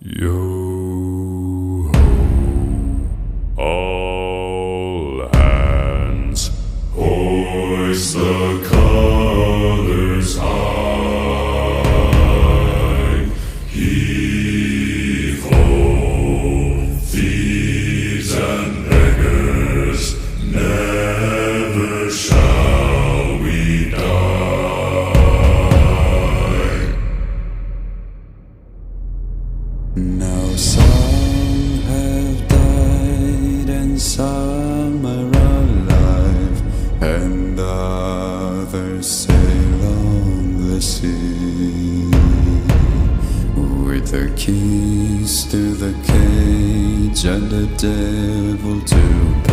Yo ho, all hands, hoist the colors high. Heave ho, thieves and beggars, never shall we die. Now some have died and some are alive, and others sail on the sea with the keys to the cage and the devil to